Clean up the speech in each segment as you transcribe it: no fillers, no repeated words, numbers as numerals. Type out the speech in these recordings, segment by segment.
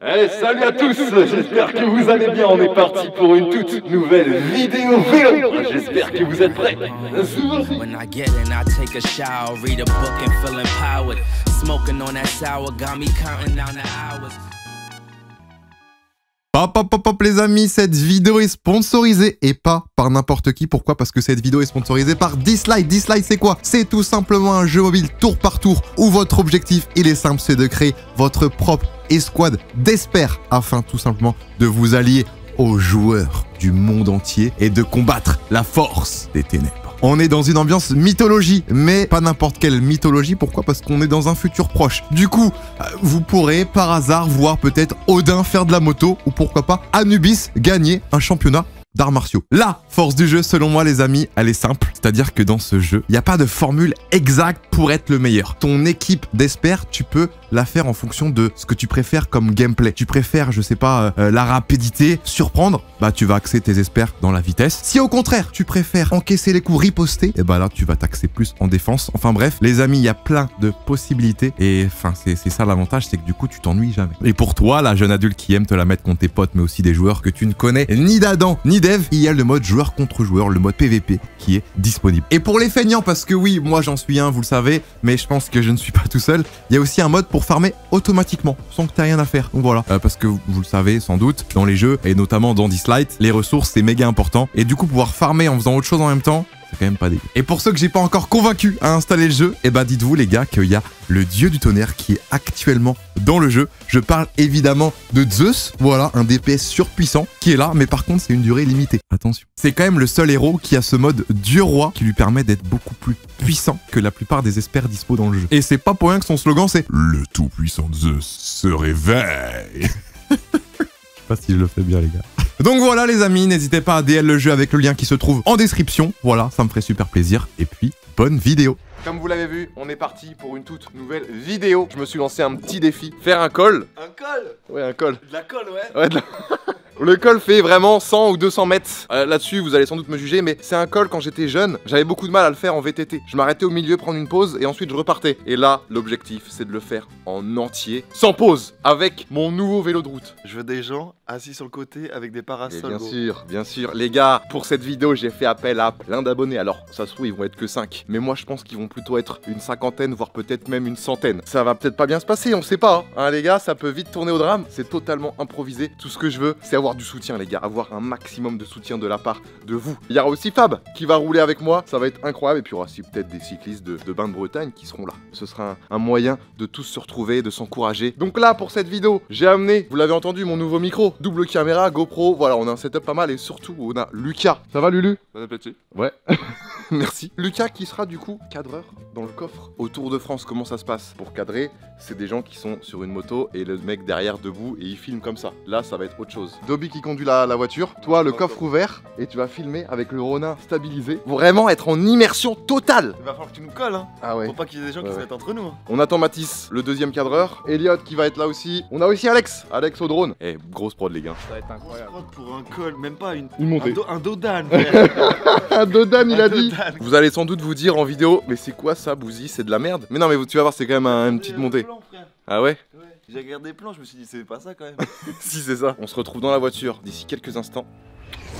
Hey, salut à tous, j'espère que vous allez bien, on est parti pour une toute nouvelle vidéo vélo. J'espère que vous êtes prêts. When I get in, I take a shower, read a book and feel empowered. Smoking on that sour got me counting down the hours. Hop les amis, cette vidéo est sponsorisée et pas par n'importe qui. Pourquoi? Parce que cette vidéo est sponsorisée par Dislight. Dislight c'est quoi? C'est tout simplement un jeu mobile tour par tour où votre objectif, il est simple, c'est de créer votre propre escouade d'experts afin tout simplement de vous allier aux joueurs du monde entier et de combattre la force des ténèbres. On est dans une ambiance mythologie, mais pas n'importe quelle mythologie. Pourquoi? Parce qu'on est dans un futur proche. Du coup, vous pourrez par hasard voir peut-être Odin faire de la moto, ou pourquoi pas Anubis gagner un championnat d'arts martiaux. La force du jeu, selon moi les amis, elle est simple. C'est-à-dire que dans ce jeu, il n'y a pas de formule exacte pour être le meilleur. Ton équipe d'experts, tu peux la faire en fonction de ce que tu préfères comme gameplay. Tu préfères, je sais pas, la rapidité, surprendre, bah tu vas axer tes experts dans la vitesse. Si au contraire, tu préfères encaisser les coups, riposter, et bah là tu vas t'axer plus en défense. Enfin bref, les amis, il y a plein de possibilités et enfin c'est ça l'avantage, c'est que du coup tu t'ennuies jamais. Et pour toi, la jeune adulte qui aime te la mettre contre tes potes, mais aussi des joueurs que tu ne connais ni d'Adam ni d'Ève, il y a le mode joueur contre joueur, le mode PVP qui est disponible. Et pour les feignants, parce que oui, moi j'en suis un, vous le savez, mais je pense que je ne suis pas tout seul, il y a aussi un mode pour farmer automatiquement, sans que tu aies rien à faire. Donc voilà, parce que vous le savez sans doute, dans les jeux, et notamment dans Dislight, les ressources c'est méga important, et du coup pouvoir farmer en faisant autre chose en même temps, c'est quand même pas dégueu. Et pour ceux que j'ai pas encore convaincu à installer le jeu, et bah dites-vous les gars qu'il y a le dieu du tonnerre qui est actuellement dans le jeu. Je parle évidemment de Zeus, voilà, un DPS surpuissant qui est là, mais par contre c'est une durée limitée. Attention. C'est quand même le seul héros qui a ce mode dieu roi qui lui permet d'être beaucoup plus puissant que la plupart des experts dispo dans le jeu. Et c'est pas pour rien que son slogan c'est « Le tout-puissant Zeus se réveille ». Je sais pas si je le fais bien les gars. Donc voilà les amis, n'hésitez pas à DL le jeu avec le lien qui se trouve en description. Voilà, ça me ferait super plaisir. Et puis, bonne vidéo. Comme vous l'avez vu, on est parti pour une toute nouvelle vidéo. Je me suis lancé un petit défi, faire un col. Un col? Ouais, un col. De la colle, ouais. Ouais, Le col fait vraiment 100 ou 200 mètres. Là-dessus, vous allez sans doute me juger, mais c'est un col quand j'étais jeune. J'avais beaucoup de mal à le faire en VTT. Je m'arrêtais au milieu, prendre une pause, et ensuite je repartais. Et là, l'objectif, c'est de le faire en entier, sans pause, avec mon nouveau vélo de route. Je veux des gens assis sur le côté avec des parasols. Bien sûr. Les gars, pour cette vidéo, j'ai fait appel à plein d'abonnés. Alors, ça se trouve, ils vont être que 5. Mais moi, je pense qu'ils vont plutôt être une cinquantaine, voire peut-être même une centaine. Ça va peut-être pas bien se passer, on sait pas. Hein, les gars, ça peut vite tourner au drame. C'est totalement improvisé. Tout ce que je veux, c'est avoir du soutien, les gars. Avoir un maximum de soutien de la part de vous. Il y aura aussi Fab qui va rouler avec moi. Ça va être incroyable. Et puis, il y aura aussi peut-être des cyclistes de Bain de Bretagne qui seront là. Ce sera un moyen de tous se retrouver, de s'encourager. Donc là, pour cette vidéo, j'ai amené, vous l'avez entendu, mon nouveau micro. Double caméra, GoPro. Voilà, on a un setup pas mal. Et surtout, on a Lucas. Ça va, Lulu? Bon appétit. Ouais. Merci. Lucas qui sera du coup cadreur dans le coffre. Au Tour de France, comment ça se passe? Pour cadrer, c'est des gens qui sont sur une moto et le mec derrière debout et il filme comme ça. Là, ça va être autre chose. Dobby qui conduit la voiture, toi le coffre ouvert et tu vas filmer avec le Ronin stabilisé. Vraiment être en immersion totale. Il va falloir que tu nous colles, hein. Ah ouais. Faut pas qu'il y ait des gens qui se mettent entre nous. Hein. On attend Mathis, le deuxième cadreur. Elliot qui va être là aussi. On a aussi Alex au drone. Eh, grosse prod les gars. Ça va être incroyable. Pour un col, même pas une montée. Un dodan. Un dodan, il a dit. Vous allez sans doute vous dire en vidéo, mais c'est quoi ça, Bouzy? C'est de la merde. Mais non, mais tu vas voir, c'est quand même une petite montée. Plan, Ah ouais? J'ai regardé des plans, je me suis dit, c'est pas ça quand même. Si, c'est ça. On se retrouve dans la voiture d'ici quelques instants.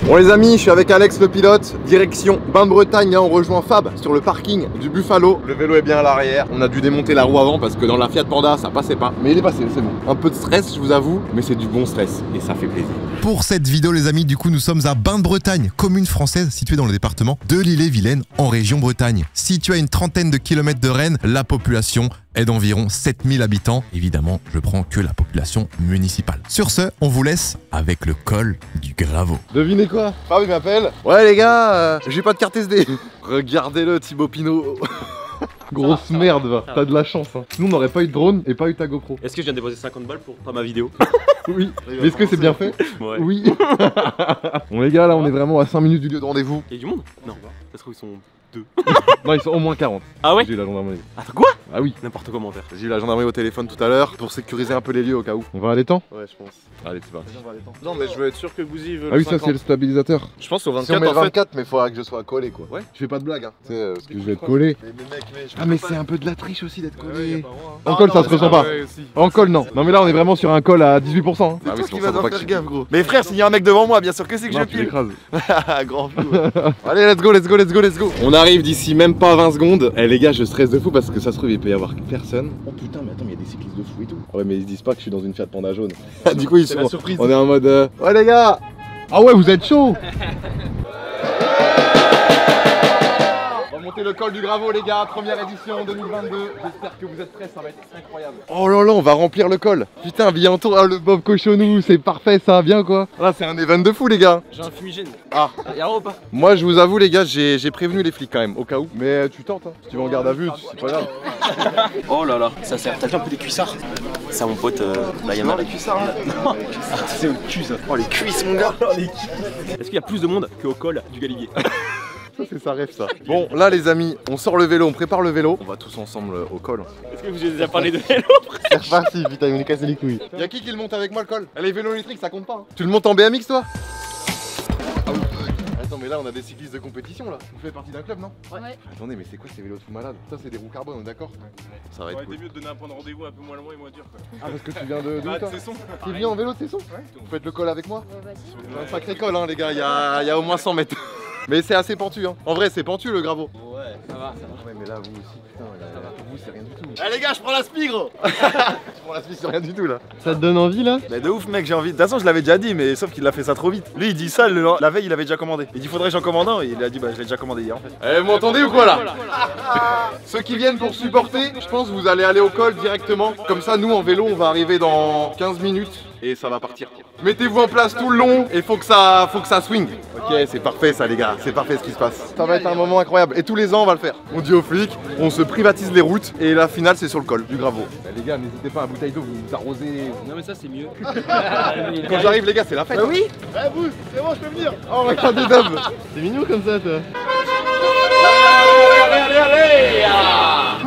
Bon les amis, je suis avec Alex le pilote, direction Bain de Bretagne, là on rejoint Fab sur le parking du Buffalo. Le vélo est bien à l'arrière, on a dû démonter la roue avant parce que dans la Fiat Panda ça passait pas. Mais il est passé, c'est bon. Un peu de stress je vous avoue, mais c'est du bon stress et ça fait plaisir. Pour cette vidéo les amis, du coup nous sommes à Bain de Bretagne, commune française située dans le département de l'Ille-et-Vilaine en région Bretagne. Située à une trentaine de kilomètres de Rennes, la population est d'environ 7000 habitants. Évidemment, je prends que la population municipale. Sur ce, on vous laisse avec le col du Graveau. Devinez quoi? Fab il m'appelle. Ouais les gars, j'ai pas de carte SD. Regardez-le Thibaut Pinot. Grosse merde va, t'as de la chance hein. Sinon on n'aurait pas eu de drone et pas eu ta GoPro. Est-ce que je viens de déposer 50 balles pour pas ma vidéo? Oui, mais est-ce que c'est bien fait? Ouais. Oui. Bon les gars là on est vraiment à 5 minutes du lieu de rendez-vous. Y'a du monde? Non. Ça se trouve ils sont 2. Non, ils sont au moins 40. Ah ouais? J'ai eu la gendarmerie. Attends, quoi? Ah oui. N'importe comment faire. J'ai eu la gendarmerie au téléphone tout à l'heure pour sécuriser un peu les lieux au cas où. On va à l'étang? Ouais, je pense. Allez, c'est parti. Vas-y, on va aller temps. Non, mais je veux être sûr que Bouzy veut. Ah oui, ça c'est le stabilisateur. Je pense au Si on 24 met en fait. 24, mais faudra que je sois collé quoi. Ouais. Je fais pas de blague, hein. Tu sais, parce que je vais être collé. Mais mec, je Ah, mais c'est un peu de la triche aussi d'être Ouais, collé. y a pas droit, hein. En col, ça se ressent pas. Ouais, aussi. En col, non. Non, mais là, on est vraiment sur un col à 18%. Hein. C'est toi qui vas devoir faire gaffe, gros. Mais frère, s'il y a un mec devant moi, bien sûr que c'est que Non, je tu pile. l'écrases. Grand flou. Allez, let's go, let's go, let's go, let's go. On arrive d'ici même pas 20 secondes. Eh les gars, je stresse de fou parce que ça se trouve, il peut y avoir personne. Oh putain, mais attends, mais il y a des cyclistes de fou et tout. Ouais, mais ils se disent pas que je suis dans une Fiat Panda jaune. Du coup, ils C'est sont. la surprise. On est en mode. Ouais, les gars. Ah ouais, vous êtes chaud. Remontez le col du Graveau, les gars, première édition 2022. J'espère que vous êtes prêts, ça va être incroyable. Oh là là, on va remplir le col. Putain, bientôt, ah, le Bob Cochonou, c'est parfait ça, bien quoi. Là, c'est un event de fou, les gars. J'ai un fumigène. Ah, Y'a ou pas? moi, je vous avoue, les gars, j'ai prévenu les flics quand même, au cas où. Mais tu tentes, hein. Si tu vas en garde à vue, c'est pas grave. Oh là là, ça sert. T'as vu un peu des cuissards? Ça, mon pote, là, y'en a les cuissards là. C'est au cul ça. Oh, les cuisses, mon gars. Est-ce qu'il y a plus de monde qu'au col du Galibier? Ça, c'est sa rêve, ça. Bon, là, les amis, on sort le vélo, on prépare le vélo. On va tous ensemble au col. Est-ce que vous avez déjà parlé de vélo? C'est reparti, putain, il me casse les couilles. Y'a qui le monte avec moi le col? Les vélos électriques, ça compte pas. Hein. Tu le montes en BMX, toi? Ah oui. Attends, mais là, on a des cyclistes de compétition, là. Vous faites partie d'un club, non? Ouais. Attendez, mais c'est quoi ces vélos tout malades? Ça, c'est des roues carbone, on est d'accord? Ça va être cool. mieux de donner un point de rendez-vous un peu moins loin et moins dur quoi. Ah, parce que tu viens de où, toi? son. Tu viens en vélo de Cesson? Ouais. Vous faites le col avec moi? Ouais, vas-y. C'est un sacré col, hein, les gars. Il y a au moins 100 mètres. Mais c'est assez pentu, hein. En vrai, c'est pentu, le Graveau. Ouais, ça va. Ouais, mais là, vous aussi, putain, pour vous, c'est rien du tout. Eh les gars, je prends la spi, gros. Pour la Suisse, c'est rien du tout, là. Ça te donne envie là? Mais de ouf, mec, j'ai envie. De toute façon, je l'avais déjà dit, mais sauf qu'il a fait ça trop vite. Lui, il dit ça, la veille, il avait déjà commandé. Il dit, faudrait que j'en commande un. Et il a dit, bah, je l'ai déjà commandé hier en fait. Eh, vous m'entendez ou quoi là? Ceux qui viennent pour supporter, je pense que vous allez aller au col directement. Comme ça, nous en vélo, on va arriver dans 15 minutes et ça va partir. Mettez-vous en place tout le long et faut que ça swing. Ok, c'est parfait ça les gars, c'est parfait ce qui se passe. Ça va être un moment incroyable et tous les ans on va le faire. On dit aux flics, on se privatise les routes et la finale c'est sur le col du Graveau. Les gars, n'hésitez pas à bouteille d'eau, vous arrosez. Non, mais ça, c'est mieux. Quand j'arrive les gars, c'est la fête. oui. Eh, vous, c'est bon, je peux venir. Oh, regardez Dub. C'est mignon comme ça, toi.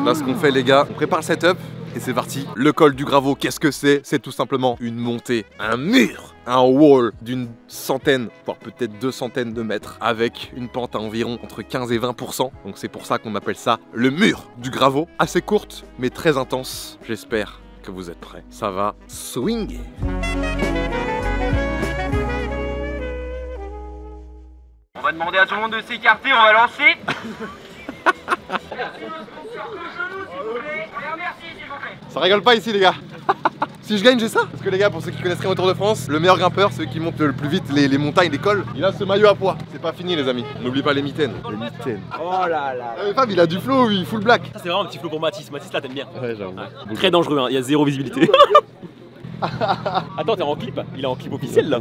Là, ce qu'on fait, les gars, on prépare le setup et c'est parti. Le col du Graveau, qu'est-ce que c'est? C'est tout simplement une montée, un mur, un wall d'une centaine, voire peut-être 200 de mètres, avec une pente à environ entre 15 et 20%. Donc c'est pour ça qu'on appelle ça le mur du Graveau. Assez courte, mais très intense. J'espère que vous êtes prêts. Ça va swinguer. On va demander à tout le monde de s'écarter, on va lancer. Ça rigole pas ici les gars. Si je gagne j'ai ça. Parce que les gars, pour ceux qui connaissent rien au Tour de France, le meilleur grimpeur, celui qui monte le plus vite les montagnes, les cols, il a ce maillot à poids. C'est pas fini les amis. N'oublie pas les mitaines. Les mitaines. Oh là là. Ah, mais Fab il a du flow, lui, full black. Ça, c'est vraiment un petit flow pour Mathis. Mathis, là, t'aimes bien. Ouais, j'avoue. Très dangereux, hein. Il y a zéro visibilité. Attends, t'es en clip? Il est en clip officiel là?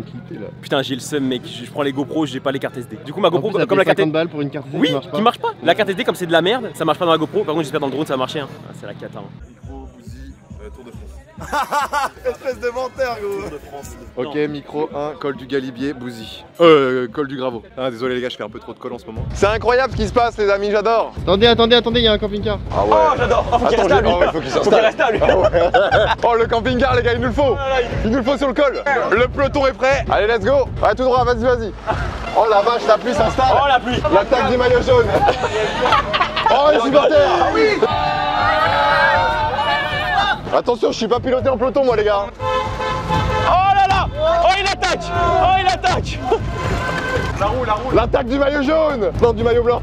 Putain, j'ai le seum, mec. Je prends les GoPro, j'ai pas les cartes SD. Du coup, ma GoPro, comme la carte 50 SD. balles pour une carte SD Oui, qui marche pas. qui marche pas. La carte SD, comme c'est de la merde, ça marche pas dans la GoPro. Par contre, j'espère dans le drone, ça va marcher. Hein. Ah, c'est la cata. Hein. Micro, Bouzy, Tour de France. Espèce de menteur, gros. Tour de France. Ok, micro 1, col du Galibier, Bouzy. Col du Graveau. Ah, désolé les gars, je fais un peu trop de col en ce moment. C'est incroyable ce qui se passe, les amis, j'adore. Attendez, il y a un camping-car. Ah ouais. Oh, j'adore. Oh, faut qu'il reste là, lui. Oh, ouais, faut qu'il Faut qu'il reste là, lui. Oh, le camping-car, les gars, il nous le faut. Il nous le faut sur le col. Le peloton est prêt. Allez, let's go. Ouais, tout droit, vas-y. Oh la vache, la pluie s'installe. Oh, la pluie. L'attaque du maillot jaune. Oh, les supporters. Ah oui. Attention, je suis pas piloté en peloton, moi, les gars. Oh là là. Oh, il attaque. Oh, il attaque. La roue. L'attaque du maillot jaune. Non, du maillot blanc.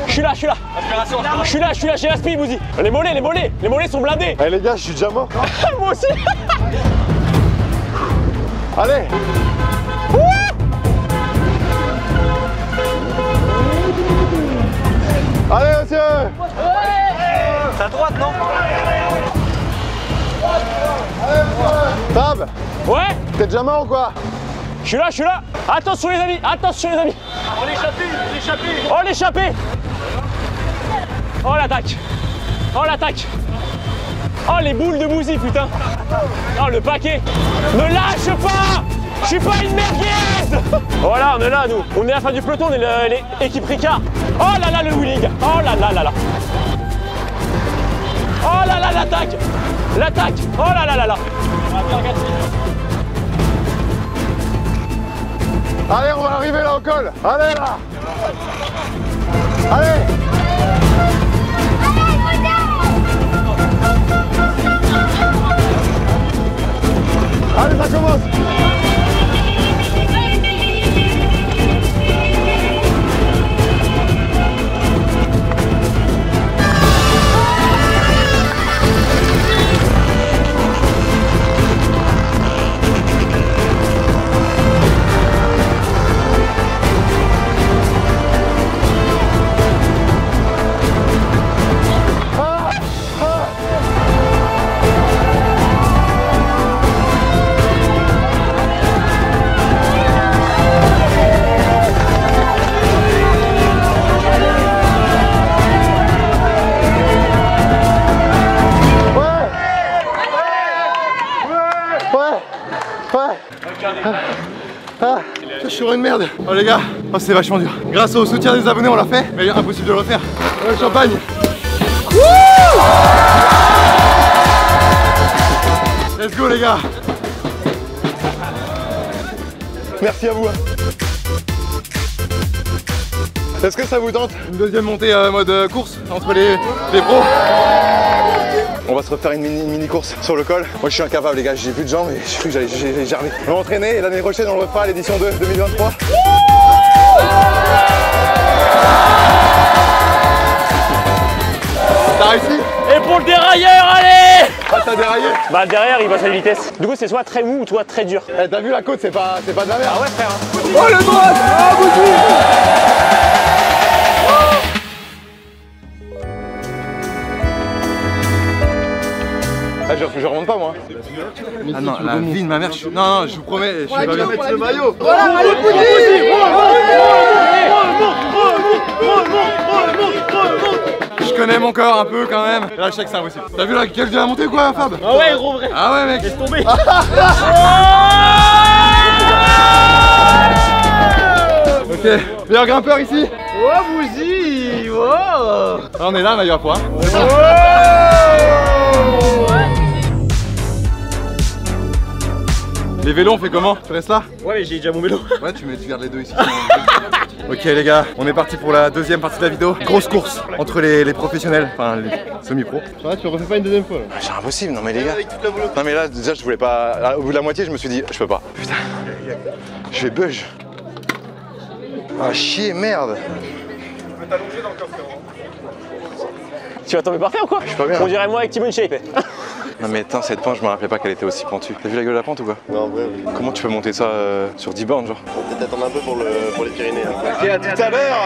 Je suis là. Je suis là, j'ai la speed, Bouzy. Les mollets sont blindés. Eh, les gars, je suis déjà mort. Moi aussi. Allez. Allez, monsieur. C'est à droite, non? Fab, Ouais. t'es déjà mort ou quoi? Je suis là. Attention les amis. On l'échappé. Oh l'échappée. Oh l'attaque. Oh les boules de Bouzy, putain. Oh le paquet. Ne lâche pas. Je suis pas une merguez. Voilà, on est là, nous. On est à la fin du peloton, on est l'équipe Ricard. Oh là là, le wheeling. Oh là là là là. Oh là là, l'attaque. L'attaque. Oh là là là là. Allez, on va arriver là au col. Allez là. Allez. Allez, ça commence. Je suis sur une merde. Oh les gars, oh, c'est vachement dur. Grâce au soutien des abonnés on l'a fait, mais impossible de le refaire. Champagne. Let's go les gars. Merci à vous. Est-ce que ça vous tente? Une deuxième montée mode course entre les pros. On va se refaire une mini course sur le col. Moi je suis incapable les gars, j'ai plus de jambes et je cru que j'allais germer. On va entraîner et l'année prochaine on le refera à l'édition 2 2023. T'as réussi? Et pour le dérailleur, allez! Ah t'as déraillé? Bah derrière il passe à la vitesse. Du coup c'est soit très mou ou soit très dur. Eh, t'as vu la côte, c'est pas de la merde. Ah ouais frère. Oh le droit. Ah Bouzy. Ah, je remonte pas moi. Ah non, la vie de ma mère, non, je vous promets, je suis pas bien. Mettre le maillot. Voilà, allez Je connais mon corps un peu quand même. Là, je sais que c'est impossible. T'as vu la gueule de la montée ou quoi, Fab? Ah ouais gros vrai. Ah ouais mec. Laisse tomber. Ok, meilleur grimpeur ici. Oh Bouzy. Oh. On est là, maillot à poids. Les vélos on fait comment? Tu restes là? Ouais mais j'ai déjà mon vélo. Ouais tu gardes les deux ici. Ok les gars, on est parti pour la deuxième partie de la vidéo. Grosse course entre les professionnels, enfin les semi-pros. Ouais, tu refais pas une deuxième fois là. C'est impossible, non mais les gars. Non mais là déjà je voulais pas. Au bout de la moitié je me suis dit je peux pas. Putain. Je vais bug. Ah chier, merde. Tu peux t'allonger dans le coffre. Tu vas tomber par terre ou quoi? Je suis pas bien. On dirait moi avec Timon Shape. Non mais attends, cette pente je me rappelais pas qu'elle était aussi pentue. T'as vu la gueule de la pente ou quoi? Non, ouais, oui. Comment tu peux monter ça sur 10 bornes genre? On peut peut-être attendre un peu pour les Pyrénées. Hein. Ok, à tout à l'heure.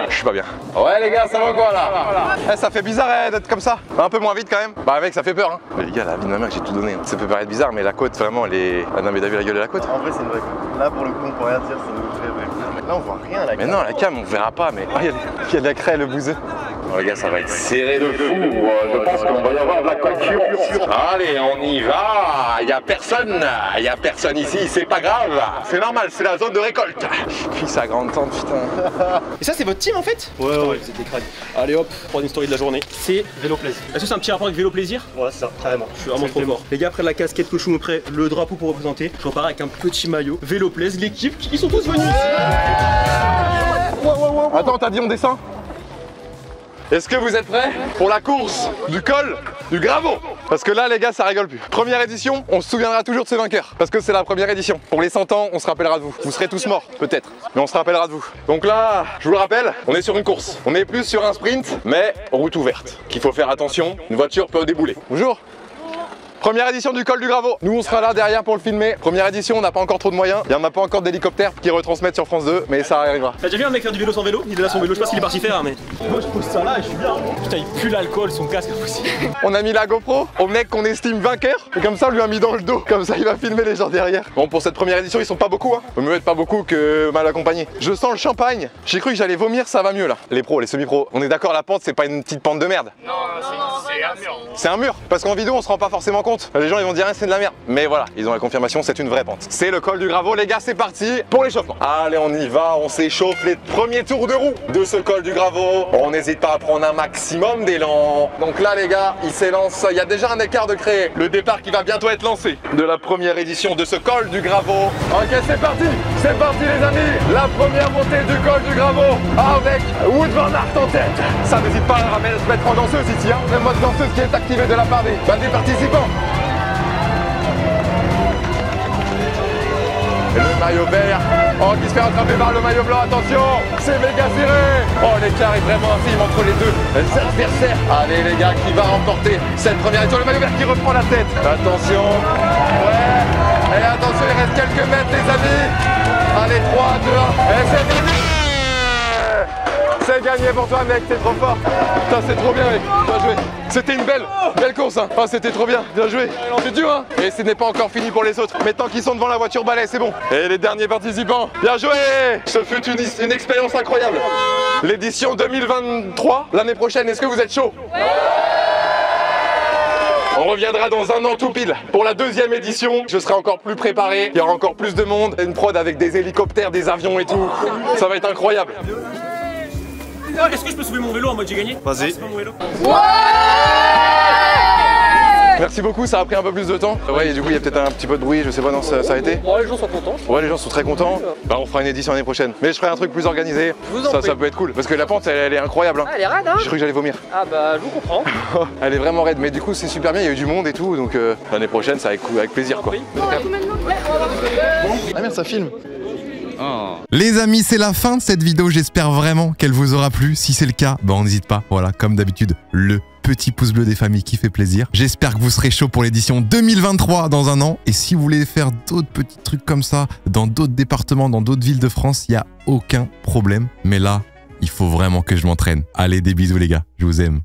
Je suis pas bien. Ouais les gars, ça va quoi là? Eh, ça fait bizarre d'être comme ça. Un peu moins vite quand même. Bah mec, ça fait peur hein. Mais les gars, la vie de ma mère, j'ai tout donné. Ça peut paraître bizarre, mais la côte vraiment elle est... Ah non mais t'as vu la gueule de la côte? En vrai c'est une vraie côte. Là pour le coup on peut rien dire, c'est une vraie côte. Là on voit rien la cam. Mais non, la cam on verra pas, mais... Oh, il y a de la craie, le bouseux. Oh les gars, ça va être serré de fou. Je pense qu'on va y avoir de la concurrence. Allez, on y va. Il y a personne ici, c'est pas grave. C'est normal, c'est la zone de récolte. Puis sa grande tente, putain. Et ça c'est votre team en fait? Ouais, vous êtes des crânes. Allez hop, troisième story de la journée, c'est vélo plaisir. Est-ce que c'est un petit rapport avec vélo plaisir? Ouais, c'est ça, carrément. Je suis vraiment trop fort. Les gars, après la casquette cochon près, le drapeau pour représenter, je repars avec un petit maillot. Vélo plaisir, l'équipe, ils sont tous venus. Attends, t'as dit on descend? Est-ce que vous êtes prêts pour la course du col du Graveau? Parce que là les gars ça rigole plus. Première édition, on se souviendra toujours de ses vainqueurs. Parce que c'est la première édition. Pour les 100 ans, on se rappellera de vous. Vous serez tous morts, peut-être. Mais on se rappellera de vous. Donc là, je vous le rappelle, on est sur une course. On est plus sur un sprint, mais route ouverte. Qu'il faut faire attention, une voiture peut débouler. Bonjour. Première édition du col du Graveau. Nous on sera là derrière pour le filmer. Première édition, on n'a pas encore trop de moyens. Il n'y en a pas encore d'hélicoptères qui retransmettent sur France 2, mais ça arrivera. T'as déjà vu un mec faire du vélo sans vélo? Il est là son vélo, je sais pas ce qu'il est parti faire, mais. Moi je pose ça là et je suis bien. Putain, il pue l'alcool, son casque est possible. On a mis la GoPro au mec qu'on estime vainqueur. Et comme ça, on lui a mis dans le dos. Comme ça, il va filmer les gens derrière. Bon, pour cette première édition, ils sont pas beaucoup. Hein. Vaut mieux être pas beaucoup que mal accompagné. Je sens le champagne. J'ai cru que j'allais vomir, ça va mieux là. Les pros, les semi-pros. On est d'accord, la pente, c'est pas une petite pente de merde. Non, c'est un mur. C'est un mur. Parce qu'en vidéo, on se rend pas forcément compte. Les gens, ils vont dire, c'est de la merde. Mais voilà, ils ont la confirmation, c'est une vraie pente. C'est le col du Graveau, les gars, c'est parti pour l'échauffement. Allez, on y va. On s'échauffe les premiers tours de roue de ce col du Graveau. On n'hésite pas à prendre un maximum d'élan. Donc là, les gars, il s'élance. Il y a déjà un écart de créer. Le départ qui va bientôt être lancé de la première édition de ce col du Graveau. Ok, c'est parti. C'est parti, les amis. La première montée du col du Graveau avec Wout van Aert en tête. Ça n'hésite pas à se mettre en danseuse ici. Hein. Le mode danseuse qui est activé de la part des participants. Et le maillot vert, oh, qui se fait rattraper par le maillot blanc, attention, c'est méga serré. Oh, l'écart est vraiment infime entre les deux adversaires. Allez les gars, qui va remporter cette première édition? Le maillot vert qui reprend la tête. Attention, ouais, et attention, il reste quelques mètres les amis. Allez, 3, 2, 1, et c'est fini. C'est gagné pour toi mec, t'es trop fort. Putain, c'est trop bien mec, bien joué. C'était une belle course hein. Oh, c'était trop bien, bien joué. C'est dur hein. Et ce n'est pas encore fini pour les autres. Mais tant qu'ils sont devant la voiture balai, c'est bon. Et les derniers participants, bien joué. Ce fut une expérience incroyable. L'édition 2023, l'année prochaine, est-ce que vous êtes chaud? On reviendra dans un an tout pile pour la deuxième édition. Je serai encore plus préparé, il y aura encore plus de monde. Une prod avec des hélicoptères, des avions et tout. Ça va être incroyable. Est-ce que je peux soulever mon vélo en mode j'ai gagné? Vas-y. Merci beaucoup, ça a pris un peu plus de temps. Ouais, et du coup, il y a peut-être un petit peu de bruit, je sais pas, non, ça a été. Ouais, les gens sont contents. Ouais, les gens sont très contents. Bah, on fera une édition l'année prochaine. Mais je ferai un truc plus organisé. Ça peut être cool. Parce que la pente, elle est incroyable. Hein. Ah, elle est raide, hein. J'ai cru que j'allais vomir. Ah, bah, je vous comprends. Elle est vraiment raide. Mais du coup, c'est super bien, il y a eu du monde et tout. Donc, l'année prochaine, ça va être cool, avec plaisir, quoi. Ah merde, ça filme. Les amis, c'est la fin de cette vidéo. J'espère vraiment qu'elle vous aura plu. Si c'est le cas, bah on n'hésite pas. Voilà, comme d'habitude, le petit pouce bleu des familles qui fait plaisir. J'espère que vous serez chaud pour l'édition 2023 dans un an. Et si vous voulez faire d'autres petits trucs comme ça dans d'autres départements, dans d'autres villes de France, il n'y a aucun problème. Mais là, il faut vraiment que je m'entraîne. Allez, des bisous les gars. Je vous aime.